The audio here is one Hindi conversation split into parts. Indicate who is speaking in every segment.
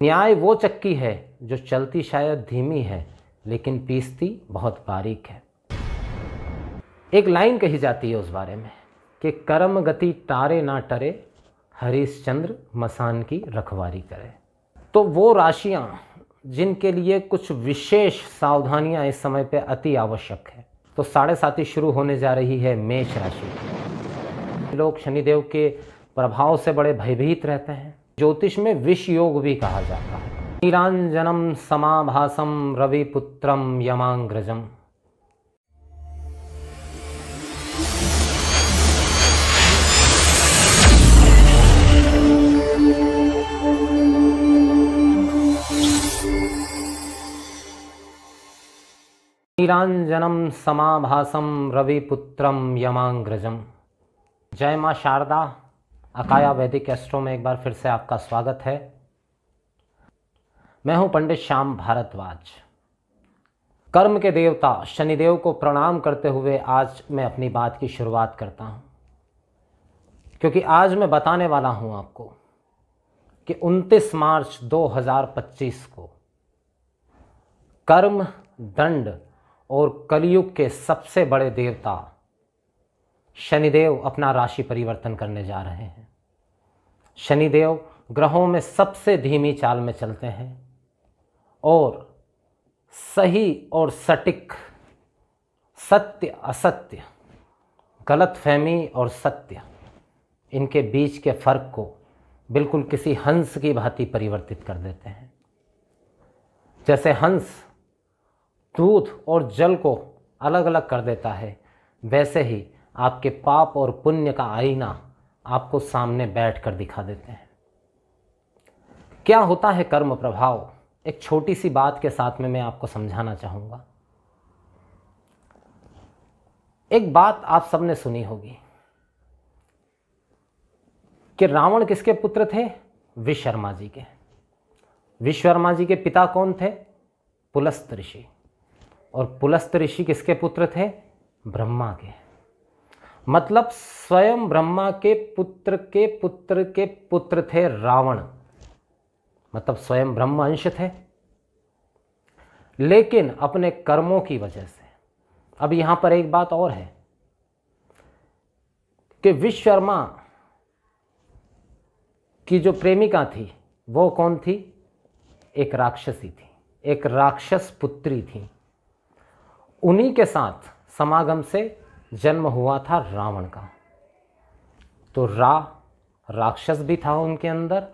Speaker 1: न्याय वो चक्की है जो चलती शायद धीमी है लेकिन पीसती बहुत बारीक है। एक लाइन कही जाती है उस बारे में कि कर्म गति टारे ना टरे, हरिश्चंद्र मसान की रखवारी करे। तो वो राशियां जिनके लिए कुछ विशेष सावधानियां इस समय पे अति आवश्यक है। तो 7.5 शुरू होने जा रही है मेष राशि। लोग शनिदेव के प्रभाव से बड़े भयभीत रहते हैं। ज्योतिष में विष योग भी कहा जाता है। नीलांजनम समाभासम रविपुत्रम यमांग्रजम। नीलांजनम समाभासम रविपुत्रम यमांग्रजम। जय मां शारदा। अकाया वैदिक एस्ट्रो में एक बार फिर से आपका स्वागत है। मैं हूं पंडित श्याम भारद्वाज। कर्म के देवता शनिदेव को प्रणाम करते हुए आज मैं अपनी बात की शुरुआत करता हूं, क्योंकि आज मैं बताने वाला हूं आपको कि 29 मार्च 2025 को कर्म, दंड और कलयुग के सबसे बड़े देवता शनिदेव अपना राशि परिवर्तन करने जा रहे हैं। शनिदेव ग्रहों में सबसे धीमी चाल में चलते हैं और सही और सटीक, सत्य असत्य, गलतफहमी और सत्य, इनके बीच के फर्क को बिल्कुल किसी हंस की भांति परिवर्तित कर देते हैं। जैसे हंस दूध और जल को अलग अलग कर देता है, वैसे ही आपके पाप और पुण्य का आईना आपको सामने बैठकर दिखा देते हैं। क्या होता है कर्म प्रभाव, एक छोटी सी बात के साथ में मैं आपको समझाना चाहूंगा। एक बात आप सबने सुनी होगी कि रावण किसके पुत्र थे? विश्वकर्मा जी के। विश्वकर्मा जी के पिता कौन थे? पुलस्त ऋषि। और पुलस्त ऋषि किसके पुत्र थे? ब्रह्मा के। मतलब स्वयं ब्रह्मा के पुत्र के पुत्र के पुत्र थे रावण। मतलब स्वयं ब्रह्म अंश थे, लेकिन अपने कर्मों की वजह से। अब यहां पर एक बात और है कि विश्वकर्मा की जो प्रेमिका थी वो कौन थी? एक राक्षसी थी, एक राक्षस पुत्री थी। उन्हीं के साथ समागम से जन्म हुआ था रावण का। तो राक्षस भी था उनके अंदर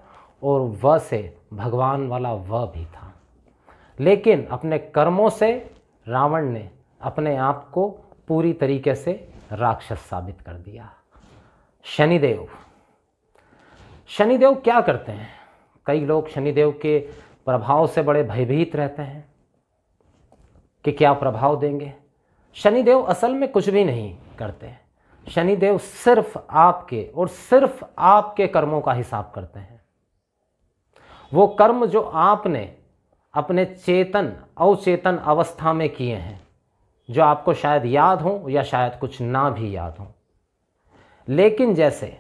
Speaker 1: और व से भगवान वाला व भी था। लेकिन अपने कर्मों से रावण ने अपने आप को पूरी तरीके से राक्षस साबित कर दिया। शनिदेव क्या करते हैं? कई लोग शनिदेव के प्रभाव से बड़े भयभीत रहते हैं कि क्या प्रभाव देंगे। शनिदेव असल में कुछ भी नहीं करते। शनिदेव सिर्फ आपके और सिर्फ आपके कर्मों का हिसाब करते हैं। वो कर्म जो आपने अपने चेतन अवचेतन अवस्था में किए हैं, जो आपको शायद याद हो या शायद कुछ ना भी याद हो। लेकिन जैसे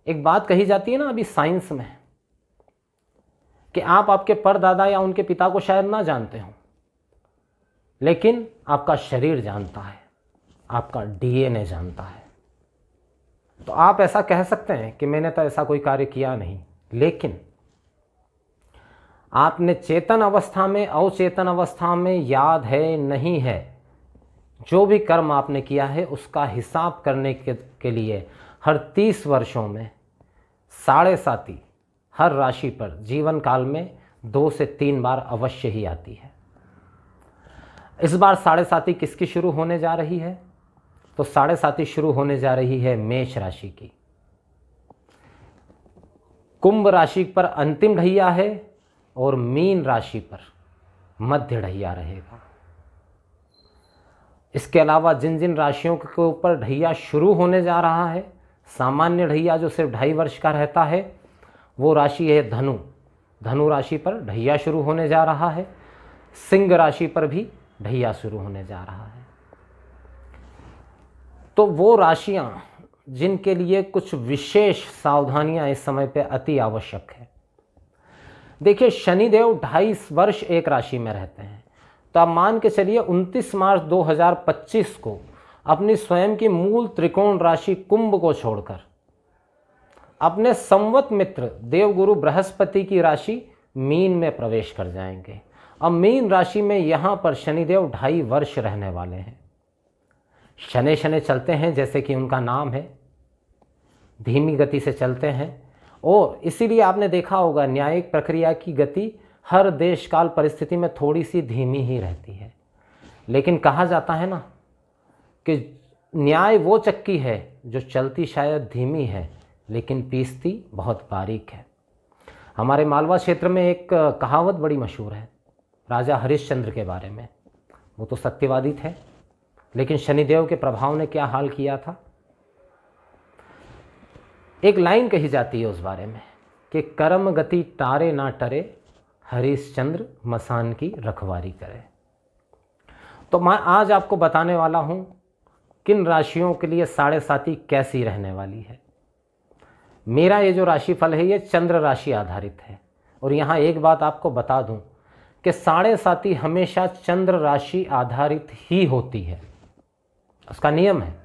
Speaker 1: एक बात कही जाती है ना अभी साइंस में, कि आप आपके परदादा या उनके पिता को शायद ना जानते हो, लेकिन आपका शरीर जानता है, आपका डीएनए जानता है। तो आप ऐसा कह सकते हैं कि मैंने तो ऐसा कोई कार्य किया नहीं, लेकिन आपने चेतन अवस्था में अवचेतन अवस्था में याद है नहीं है, जो भी कर्म आपने किया है उसका हिसाब करने के लिए हर 30 वर्षों में 7.5 हर राशि पर जीवन काल में 2 से 3 बार अवश्य ही आती है। इस बार 7.5 किसकी शुरू होने जा रही है? तो 7.5 शुरू होने जा रही है मेष राशि की। कुंभ राशि पर अंतिम ढैया है और मीन राशि पर मध्य ढैया रहेगा। इसके अलावा जिन जिन राशियों के ऊपर ढैया शुरू होने जा रहा है, सामान्य ढैया जो सिर्फ 2.5 वर्ष का रहता है, वो राशि है धनु। धनु राशि पर ढैया शुरू होने जा रहा है। सिंह राशि पर भी ढैया शुरू होने जा रहा है। तो वो राशियां जिनके लिए कुछ विशेष सावधानियां इस समय पे अति आवश्यक है। देखिए शनिदेव 2.5 वर्ष एक राशि में रहते हैं, तो आप मान के चलिए 29 मार्च 2025 को अपनी स्वयं की मूल त्रिकोण राशि कुंभ को छोड़कर अपने संवत मित्र देवगुरु बृहस्पति की राशि मीन में प्रवेश कर जाएंगे। अब मीन राशि में यहाँ पर शनिदेव 2.5 वर्ष रहने वाले हैं। शनि शनि चलते हैं, जैसे कि उनका नाम है, धीमी गति से चलते हैं, और इसीलिए आपने देखा होगा न्यायिक प्रक्रिया की गति हर देश काल परिस्थिति में थोड़ी सी धीमी ही रहती है। लेकिन कहा जाता है ना कि न्याय वो चक्की है जो चलती शायद धीमी है लेकिन पीसती बहुत बारीक है। हमारे मालवा क्षेत्र में एक कहावत बड़ी मशहूर है राजा हरिश्चंद्र के बारे में। वो तो सत्यवादी थे, लेकिन शनिदेव के प्रभाव ने क्या हाल किया था। एक लाइन कही जाती है उस बारे में कि कर्म गति टारे ना टरे, हरिश्चंद्र मसान की रखवारी करे। तो मैं आज आपको बताने वाला हूं किन राशियों के लिए 7.5 कैसी रहने वाली है। मेरा ये जो राशिफल है ये चंद्र राशि आधारित है, और यहाँ एक बात आपको बता दूं कि 7.5 हमेशा चंद्र राशि आधारित ही होती है, उसका नियम है।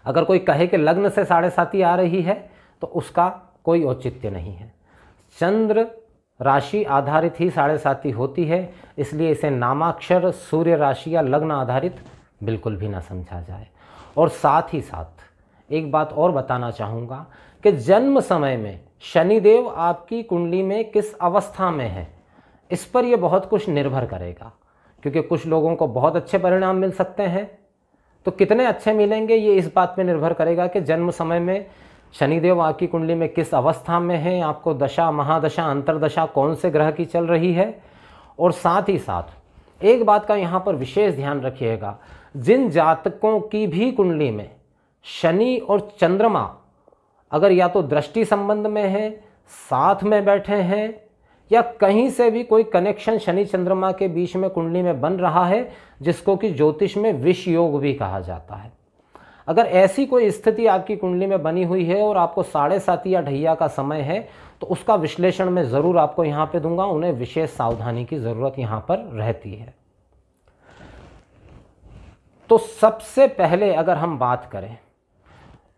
Speaker 1: अगर कोई कहे कि लग्न से 7.5 आ रही है तो उसका कोई औचित्य नहीं है। चंद्र राशि आधारित ही 7.5 होती है, इसलिए इसे नामाक्षर सूर्य राशि या लग्न आधारित बिल्कुल भी ना समझा जाए। और साथ ही साथ एक बात और बताना चाहूँगा कि जन्म समय में शनिदेव आपकी कुंडली में किस अवस्था में है, इस पर यह बहुत कुछ निर्भर करेगा। क्योंकि कुछ लोगों को बहुत अच्छे परिणाम मिल सकते हैं, तो कितने अच्छे मिलेंगे ये इस बात पे निर्भर करेगा कि जन्म समय में शनिदेव आपकी कुंडली में किस अवस्था में है, आपको दशा महादशा अंतरदशा कौन से ग्रह की चल रही है। और साथ ही साथ एक बात का यहाँ पर विशेष ध्यान रखिएगा, जिन जातकों की भी कुंडली में शनि और चंद्रमा अगर या तो दृष्टि संबंध में है, साथ में बैठे हैं, या कहीं से भी कोई कनेक्शन शनि चंद्रमा के बीच में कुंडली में बन रहा है, जिसको कि ज्योतिष में विष योग भी कहा जाता है, अगर ऐसी कोई स्थिति आपकी कुंडली में बनी हुई है और आपको 7.5 या ढैया का समय है, तो उसका विश्लेषण मैं ज़रूर आपको यहाँ पे दूंगा। उन्हें विशेष सावधानी की ज़रूरत यहाँ पर रहती है। तो सबसे पहले अगर हम बात करें,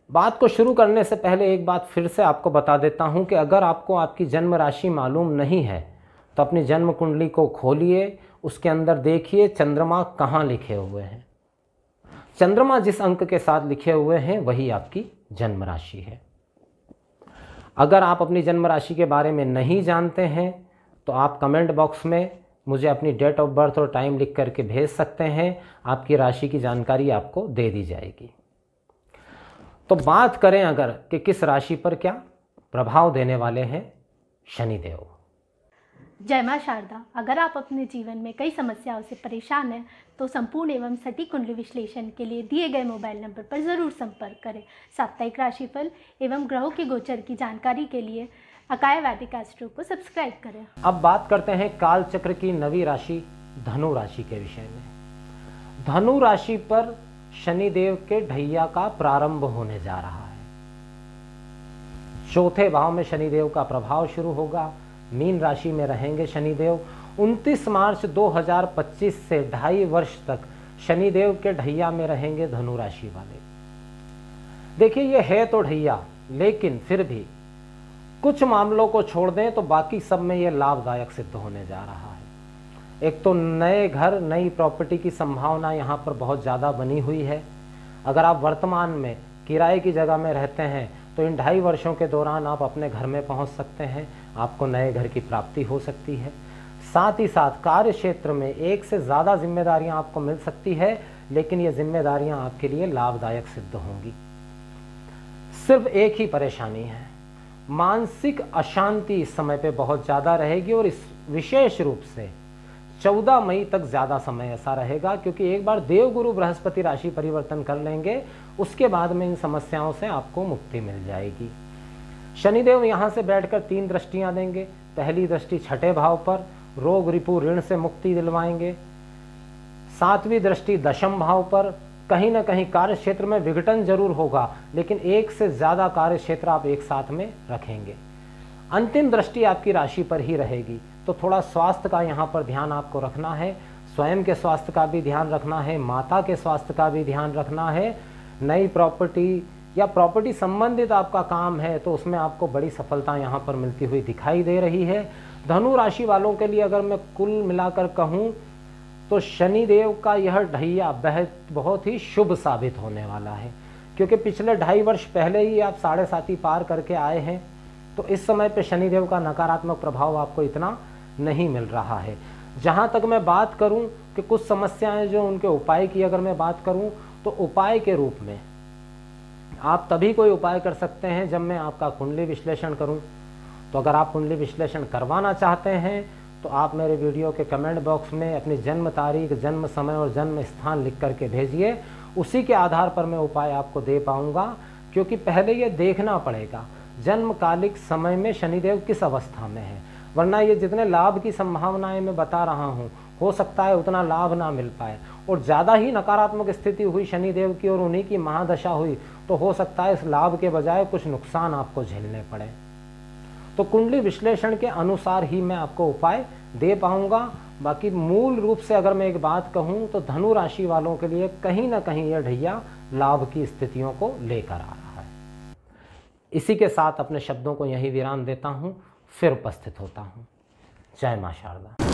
Speaker 1: बात को शुरू करने से पहले एक बात फिर से आपको बता देता हूं कि अगर आपको आपकी जन्म राशि मालूम नहीं है तो अपनी जन्म कुंडली को खोलिए, उसके अंदर देखिए चंद्रमा कहाँ लिखे हुए हैं। चंद्रमा जिस अंक के साथ लिखे हुए हैं वही आपकी जन्म राशि है। अगर आप अपनी जन्म राशि के बारे में नहीं जानते हैं तो आप कमेंट बॉक्स में मुझे अपनी डेट ऑफ बर्थ और टाइम लिख करके भेज सकते हैं, आपकी राशि की जानकारी आपको दे दी जाएगी। तो बात करें अगर कि किस राशि पर क्या प्रभाव देने वाले हैं शनिदेव।
Speaker 2: जय मां शारदा। अगर आप अपने जीवन में कई समस्याओं से परेशान हैं तो संपूर्ण एवं सटीक कुंडली विश्लेषण के लिए दिए गए मोबाइल नंबर पर ज़रूर संपर्क करें। साप्ताहिक राशिफल एवं ग्रहों के गोचर की जानकारी के लिए अकाय वैदिक एस्ट्रो को सब्सक्राइब करें।
Speaker 1: अब बात करते हैं काल चक्र की नवी राशि धनु राशि के विषय में। धनु राशि पर शनिदेव के ढैया का प्रारंभ होने जा रहा है। चौथे भाव में शनिदेव का प्रभाव शुरू होगा। मीन राशि में रहेंगे शनिदेव। 29 मार्च 2025 से 2.5 वर्ष तक शनिदेव के ढैया में रहेंगे धनु राशि वाले। देखिए ये है तो ढैया, लेकिन फिर भी कुछ मामलों को छोड़ दें तो बाकी सब में ये लाभदायक सिद्ध होने जा रहा है। एक तो नए घर नई प्रॉपर्टी की संभावना यहाँ पर बहुत ज़्यादा बनी हुई है। अगर आप वर्तमान में किराए की जगह में रहते हैं तो इन 2.5 वर्षों के दौरान आप अपने घर में पहुँच सकते हैं, आपको नए घर की प्राप्ति हो सकती है। साथ ही साथ कार्य क्षेत्र में एक से ज़्यादा जिम्मेदारियाँ आपको मिल सकती है, लेकिन ये जिम्मेदारियाँ आपके लिए लाभदायक सिद्ध होंगी। सिर्फ एक ही परेशानी है, मानसिक अशांति इस समय पे बहुत ज़्यादा रहेगी, और इस विशेष रूप से 14 मई तक ज़्यादा समय ऐसा रहेगा, क्योंकि एक बार देवगुरु बृहस्पति राशि परिवर्तन कर लेंगे उसके बाद में इन समस्याओं से आपको मुक्ति मिल जाएगी। शनिदेव यहाँ से बैठकर 3 दृष्टियाँ देंगे। पहली दृष्टि 6ठे भाव पर रोग रिपु ऋण से मुक्ति दिलवाएंगे। 7वीं दृष्टि 10म भाव पर कहीं ना कहीं कार्य क्षेत्र में विघटन जरूर होगा, लेकिन एक से ज़्यादा कार्य क्षेत्र आप एक साथ में रखेंगे। अंतिम दृष्टि आपकी राशि पर ही रहेगी। तो थोड़ा स्वास्थ्य का यहाँ पर ध्यान आपको रखना है, स्वयं के स्वास्थ्य का भी ध्यान रखना है, माता के स्वास्थ्य का भी ध्यान रखना है। नई प्रॉपर्टी या प्रॉपर्टी संबंधित आपका काम है तो उसमें आपको बड़ी सफलता यहाँ पर मिलती हुई दिखाई दे रही है। धनु राशि वालों के लिए अगर मैं कुल मिलाकर कहूँ तो शनिदेव का यह ढैया बहुत ही शुभ साबित होने वाला है, क्योंकि पिछले 2.5 वर्ष पहले ही आप 7.5 पार करके आए हैं। तो इस समय पे शनिदेव का नकारात्मक प्रभाव आपको इतना नहीं मिल रहा है। जहाँ तक मैं बात करूँ कि कुछ समस्याएं जो उनके उपाय की अगर मैं बात करूँ तो उपाय के रूप में आप तभी कोई उपाय कर सकते हैं जब मैं आपका कुंडली विश्लेषण करूं। तो अगर आप कुंडली विश्लेषण करवाना चाहते हैं तो आप मेरे वीडियो के कमेंट बॉक्स में अपनी जन्म तारीख, जन्म समय और जन्म स्थान लिख करके भेजिए। उसी के आधार पर मैं उपाय आपको दे पाऊंगा, क्योंकि पहले ये देखना पड़ेगा जन्मकालिक समय में शनिदेव किस अवस्था में है, वरना ये जितने लाभ की संभावनाएं मैं बता रहा हूँ हो सकता है उतना लाभ ना मिल पाए, और ज़्यादा ही नकारात्मक स्थिति हुई शनिदेव की और उन्हीं की महादशा हुई तो हो सकता है इस लाभ के बजाय कुछ नुकसान आपको झेलने पड़े। तो कुंडली विश्लेषण के अनुसार ही मैं आपको उपाय दे पाऊंगा। बाकी मूल रूप से अगर मैं एक बात कहूं तो धनु राशि वालों के लिए कहीं ना कहीं यह ढैया लाभ की स्थितियों को लेकर आ रहा है। इसी के साथ अपने शब्दों को यही विराम देता हूं, फिर उपस्थित होता हूं। जय मां शारदा।